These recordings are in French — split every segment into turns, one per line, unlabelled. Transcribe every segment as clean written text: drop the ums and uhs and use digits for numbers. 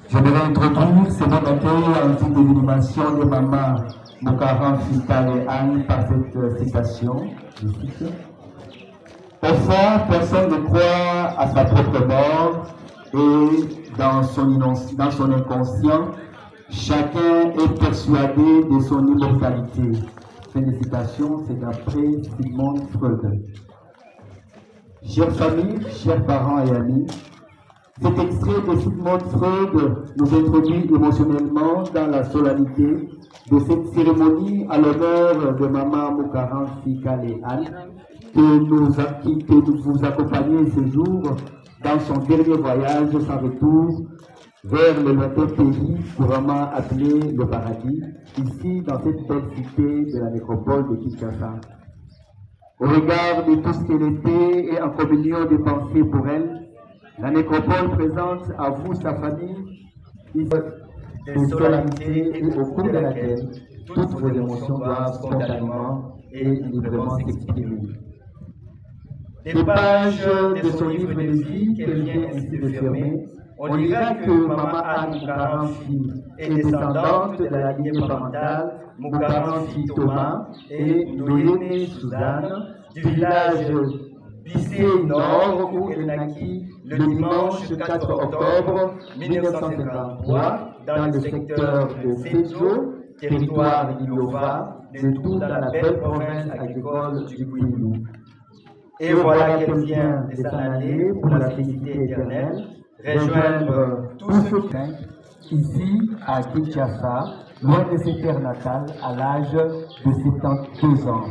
Je vais introduire ce bon accueil ainsi que l'inhumation de Maman Mokaran Fikale et Anne par cette citation. Au fond, personne ne croit à sa propre mort et dans son inconscient, chacun est persuadé de son immortalité. Fin de citation, c'est d'après Sigmund Freud. Chères familles, chers parents et amis, cet extrait de Sigmund Freud nous introduit émotionnellement dans la solennité de cette cérémonie à l'honneur de Maman Mokaran Fikale et Anne, que vous accompagnez ce jour dans son dernier voyage sans retour vers le lointain pays couramment appelé le paradis, ici dans cette belle cité de la nécropole de Kinshasa. Au regard de tout ce qu'elle était et en communion de pensées pour elle, la nécropole présente à vous, sa famille, une solennité et au cours de laquelle toutes vos émotions doivent spontanément et librement s'exprimer. Des pages de son livre de vie qu'elle vient ainsi de fermer, on dira que Maman Anne Mokaran-Fi est descendante de la lignée parentale Mokaran-Fi Thomas et Noyene Suzanne du village Bissé Nord où elle naquit le dimanche 4 octobre 1953 dans le secteur de Sejo, territoire d'Ilova, le tout dans la belle province agricole du Kwilu. Et voilà qu'elle vient de s'en aller pour la félicité éternelle, rejoindre tous ceux qui ici à Kinshasa, loin de ses terres natales, à l'âge de 72 ans,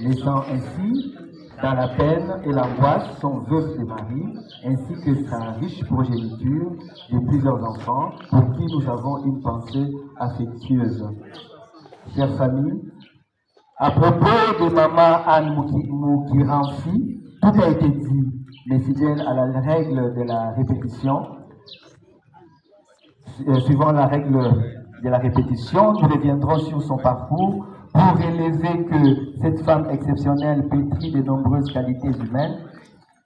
laissant ainsi dans la peine et l'angoisse son veuf de mari, ainsi que sa riche progéniture de plusieurs enfants, pour qui nous avons une pensée affectueuse. Chère famille, à propos de Maman Anne Mokiranfi, tout a été dit, mais fidèle à la règle de la répétition, suivant la règle de la répétition, nous reviendrons sur son parcours pour relever que cette femme exceptionnelle, pétrie de nombreuses qualités humaines,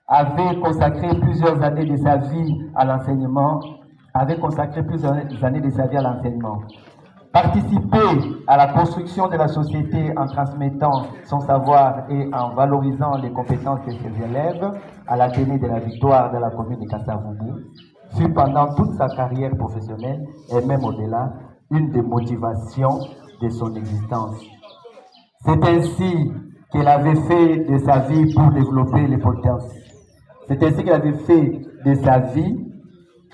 avait consacré plusieurs années de sa vie à l'enseignement, participer à la construction de la société en transmettant son savoir et en valorisant les compétences de ses élèves à l'Athénée de la Victoire de la commune de Kassavubu, fut pendant toute sa carrière professionnelle et même au-delà une des motivations de son existence. C'est ainsi qu'elle avait fait de sa vie pour développer les potentiels. C'est ainsi qu'elle avait fait de sa vie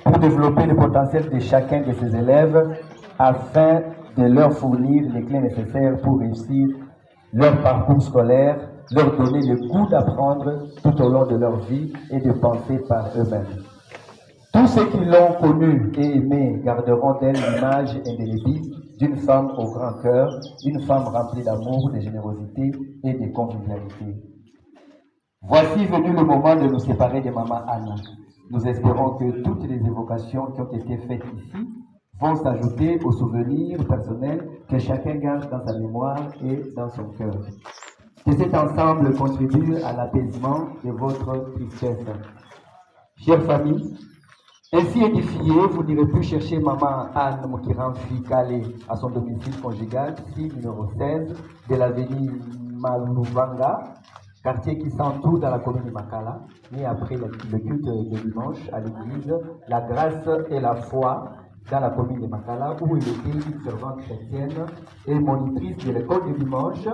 pour développer le potentiel de chacun de ses élèves afin de leur fournir les clés nécessaires pour réussir leur parcours scolaire, leur donner le goût d'apprendre tout au long de leur vie et de penser par eux-mêmes. Tous ceux qui l'ont connue et aimée garderont d'elle l'image indélébile d'une femme au grand cœur, une femme remplie d'amour, de générosité et de convivialité. Voici venu le moment de nous séparer de Maman Anne. Nous espérons que toutes les évocations qui ont été faites ici vont s'ajouter aux souvenirs personnels que chacun garde dans sa mémoire et dans son cœur. Que cet ensemble contribue à l'apaisement de votre tristesse. Chère famille, ainsi édifiée, vous n'irez plus chercher Maman Anne Mokiranfi Kale à son domicile conjugal, ici numéro 16 de l'avenue Maluvanga, quartier qui s'entoure dans la commune de Makala, ni après le culte de dimanche à l'église, la grâce et la foi dans la commune de Makala, où elle était une servante chrétienne et monitrice de l'école du dimanche,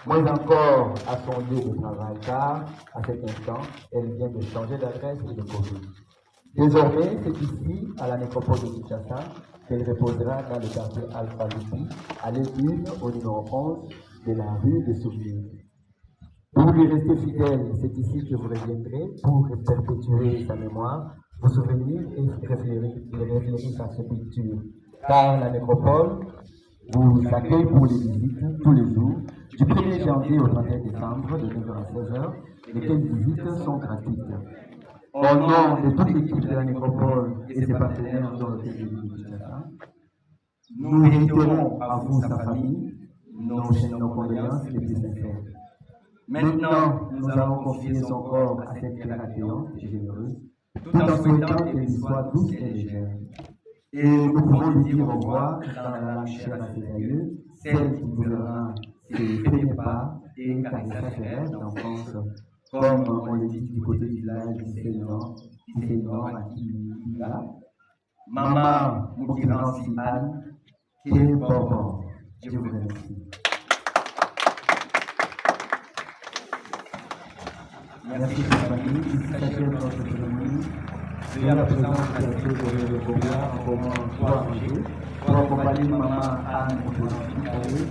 moins encore à son lieu de travail, car à cet instant, elle vient de changer d'adresse et de commune. Désormais, c'est ici, à la nécropole de Kinshasa, qu'elle reposera dans le quartier Alpha Lupi, à l'église au numéro 11 de la rue des Souvenirs. Pour lui rester fidèle, c'est ici que vous reviendrez pour perpétuer sa mémoire, vous souvenir et réfléchir à cette picture. Car la nécropole vous accueille pour les visites tous les jours, du 1er janvier au 31 décembre, de 9h à 16h, lesquelles visites sont gratuites. Au nom de toute l'équipe de la nécropole et ses partenaires dans l'hôtel de Kinshasa, nous réitérons à vous, sa famille, nos condoléances les plus sincères. Maintenant, nous allons confier son corps à cette terre accueillante et généreuse, tout en souhaitant qu'elle soit douce et légère. Et nous pouvons lui dire au revoir dans la langue chère à ses aïeux, celle qui gouvernera ses premiers pas et caressa ses rêves d'enfance, comme on le dit du côté du village du Nord à Kibila. Maman Moukiransi Anne, qui est bon. Je vous remercie. Merci pour la famille qui s'achève notre cérémonie. De la présence de la chose de Boga en commun 3 rangées pour accompagner maman Anne Moukiransi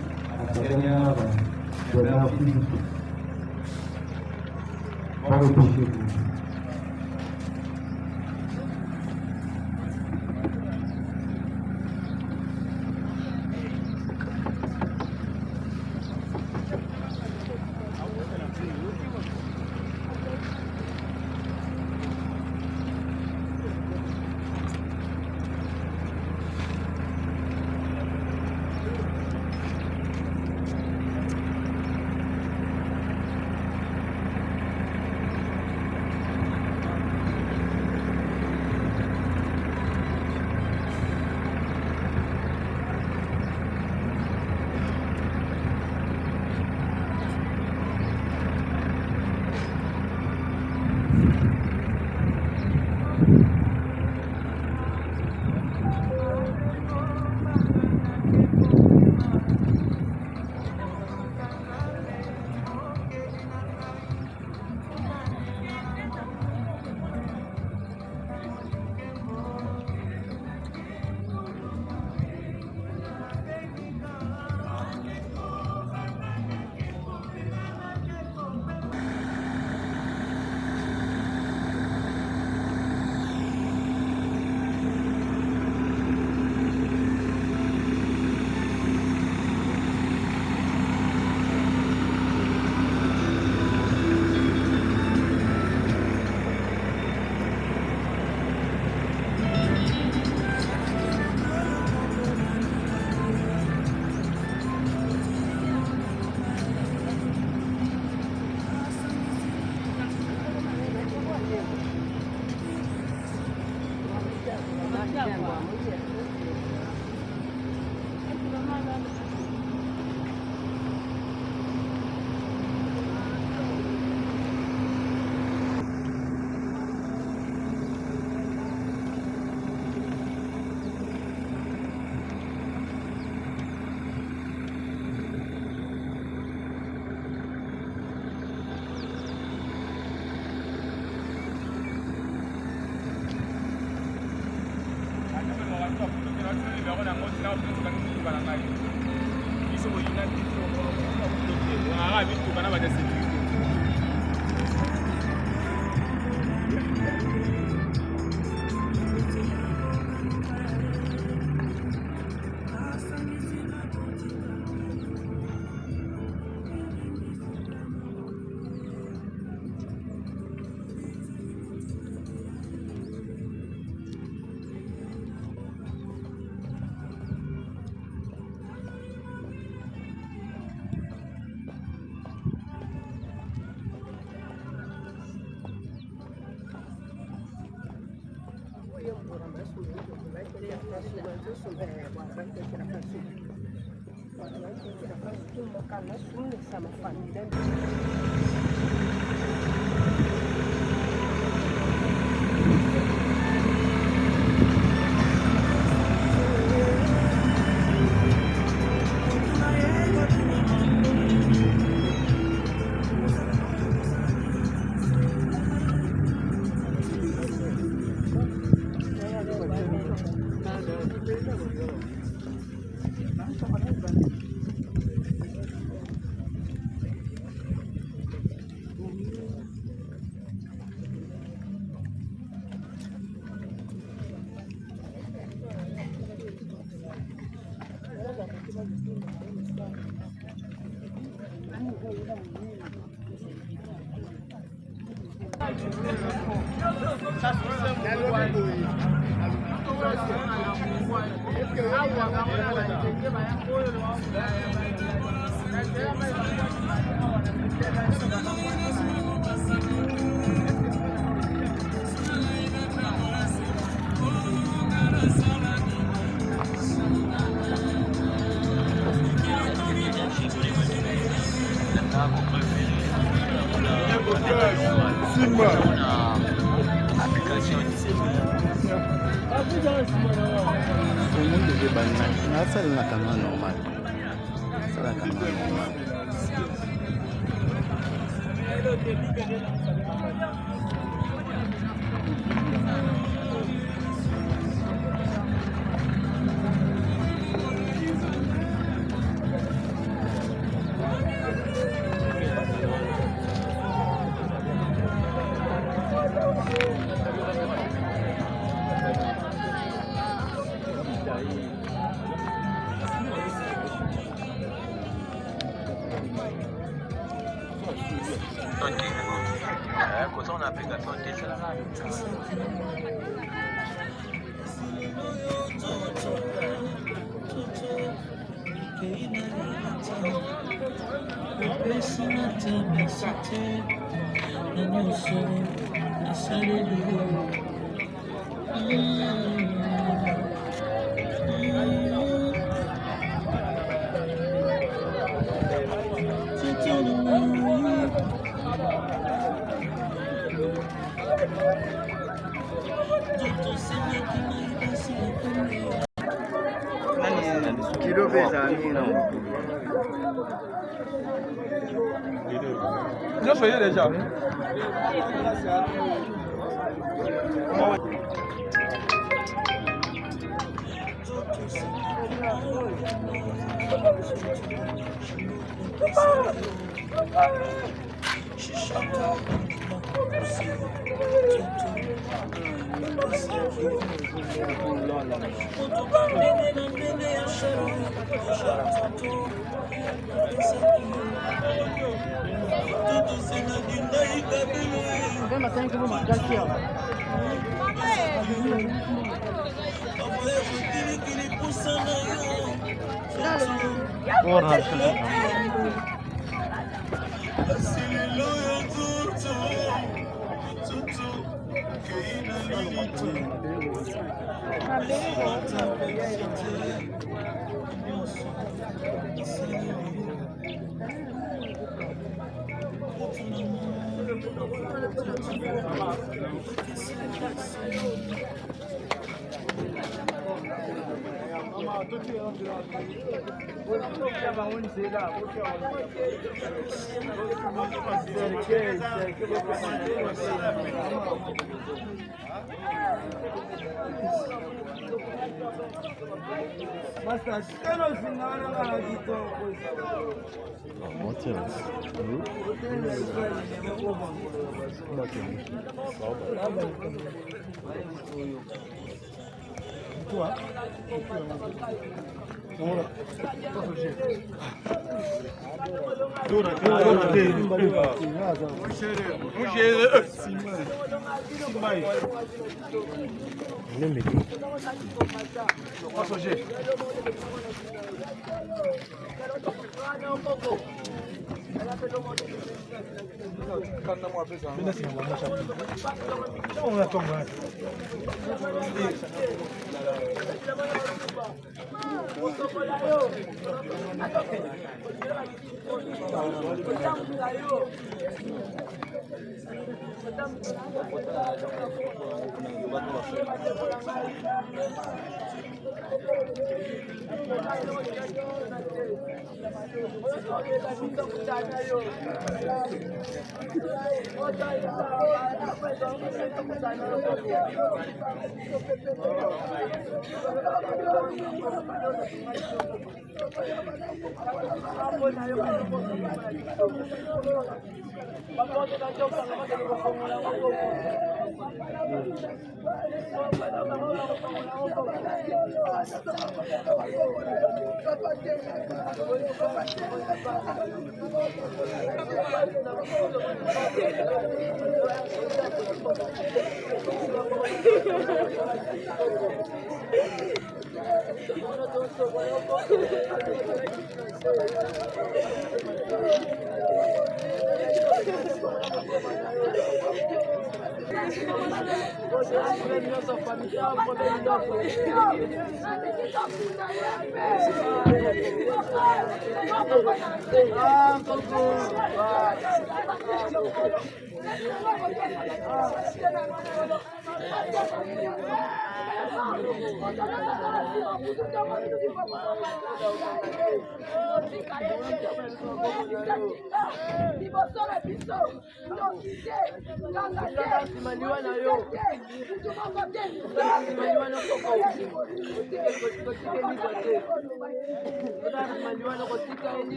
à sa dernière demeure physique. Bon repos chez vous.
Sama família.
Salami
nasala kama normal. Nasala kama normal. Kilo pesa amina.
Je suis déjà.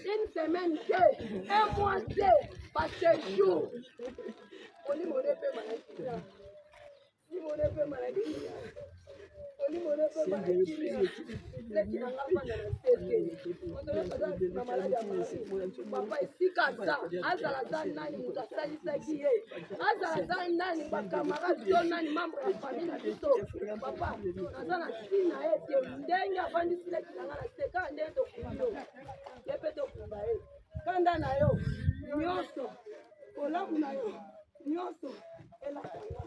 Une semaine, un mois, pas 7 jours. Papa esika za azala za nani mutu asalisaki ye azala za nani bacamarade to nani membre ya famille na biso papa naza na sina ye te ndenge avandisilaki nanga na se kaka ndenge tokuyo ye mpe tokuba ye kanda na yo nyonso kolamu na yo nyonso elakanga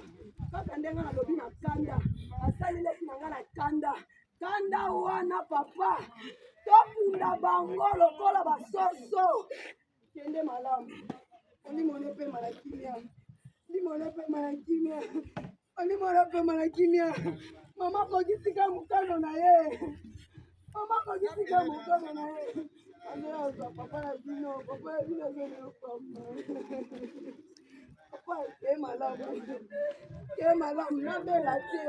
kaka ndenge nalobi na kanda asalelaki nanga na kanda kanda wana papa tokunda bango lokola basoso kende malamu olimone pe malakimia limone pe malakimia olimone pe malakimia mama kokisika mukano na ye mama kokisika mukano na ye andela papa na bino papa ya bino zeno papa papa ke malamu nabela te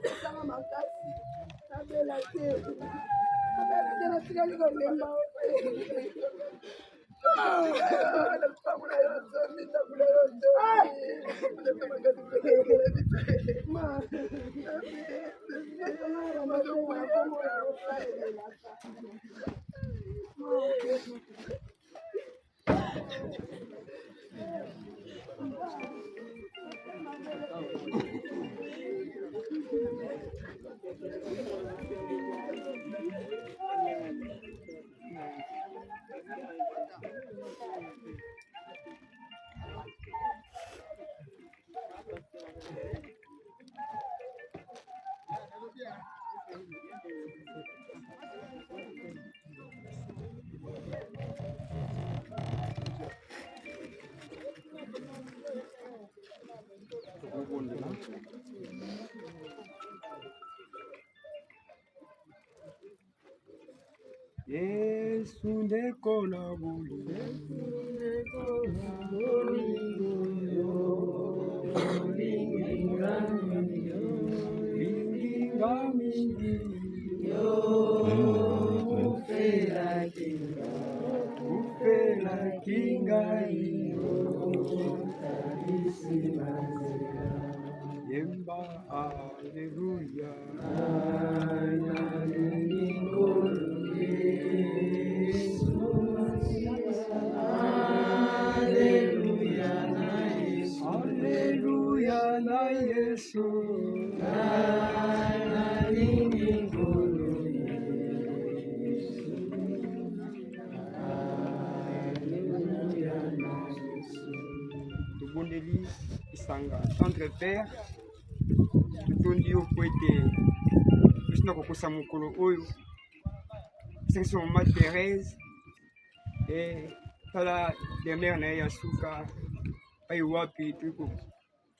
esanga makasi nabela te nasikali kolemba
Yesu ndekola buli ufela kinga yemba aleluya Aleluya na Yesu tubondeli isanga centre père tutondi yo po ete biso na kokosa mokolo oyo esengisi mama Thérèse tala dernière na ye ya suka pai wapi toyiko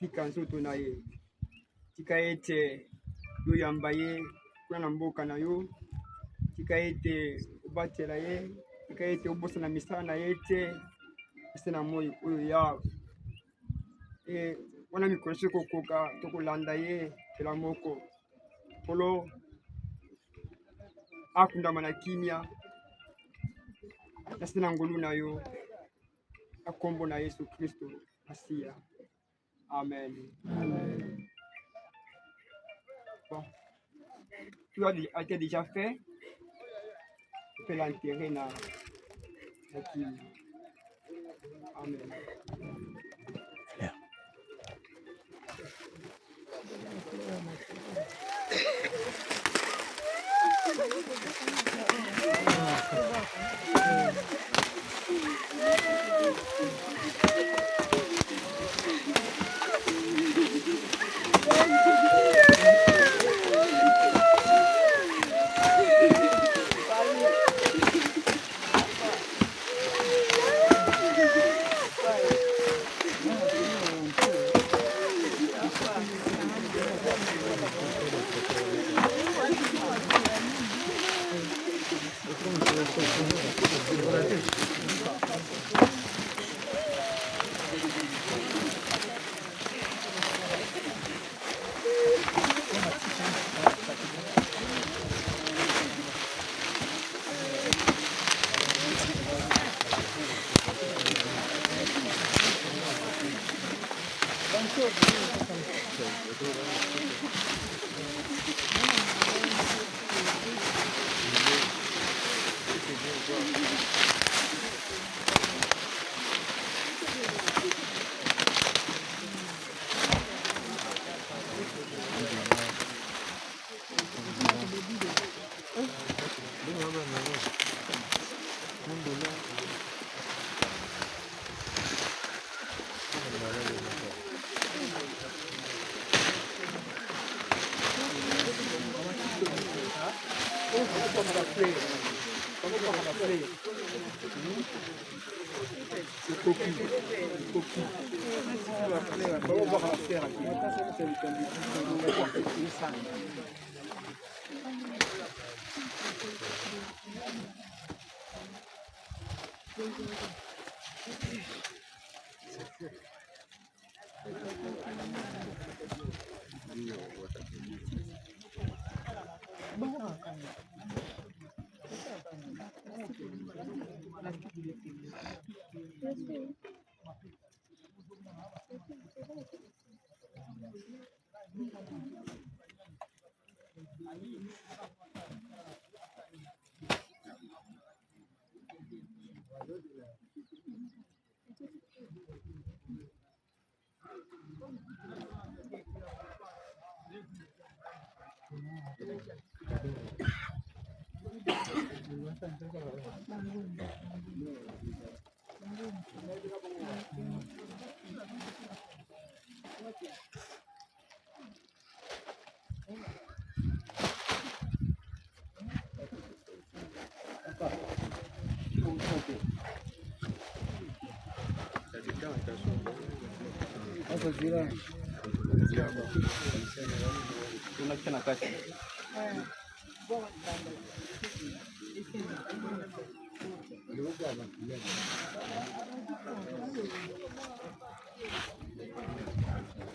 tika nzoto na ye tika ete yo yamba ye kuna na mboka na yo tika ete obatela ye tika ete obosana misala na ye te ese na moi oyo yawe wana mikolo soki kokoka tokolanda ye mpela moko polo akundama na kimia nase na ngolu na yo na kombo na Yesu Kristo Masia. Amen. Bon. Tout a été déjà fait. On peut l'enterrer dans la kimia. Amen.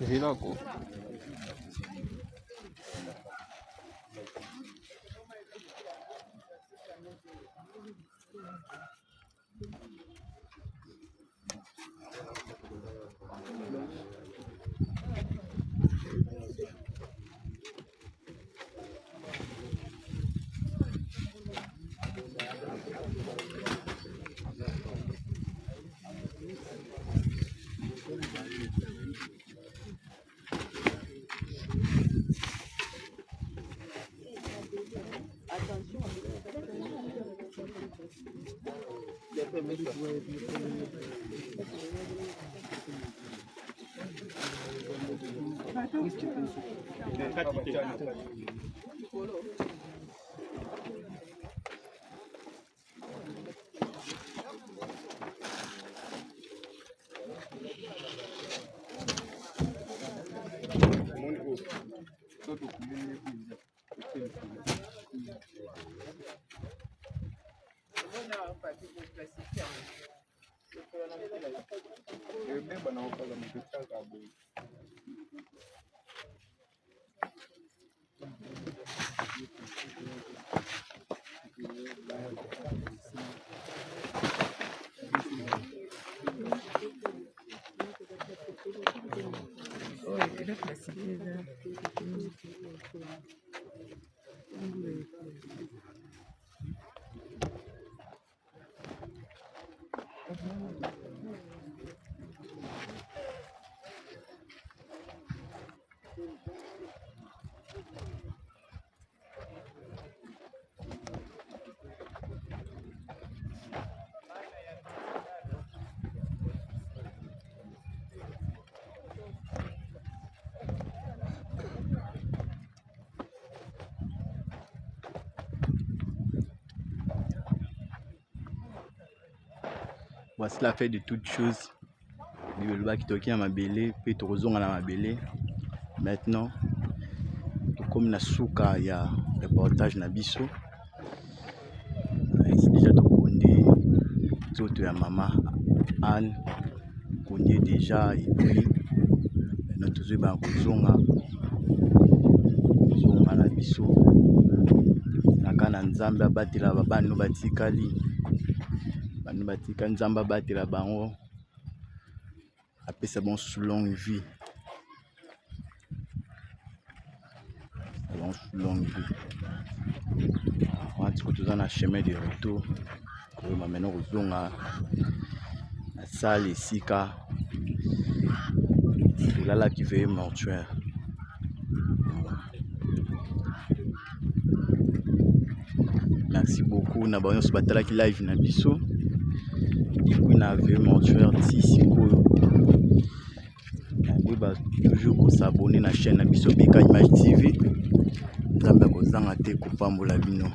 Zilako. Voici la fête de toutes choses. Le qui toki à ma belé, puis torozonga na ma belé. Maintenant, comme na souka il y a reportage na biso. Ici déjà to kondé tout ya maman Anne kondé déjà et puis maintenant tout ba kozonga zonga na biso. Na kana nzambe abatela babano batikali. Banu batika nzamba batela bango apesa bon sous longue vie. Bon sous longue vie. On a tout dans le chemin de retour. On va maintenant rezonga la salle et sika. C'est là qui veut mortuaire. Merci beaucoup. N'a pas eu batala qui live na biso. Et puis na veut mortuaire ici quoi. On va toujours s'abonner à la chaîne na biso Bika Image TV. Nzambe kozanga te kopambola bino.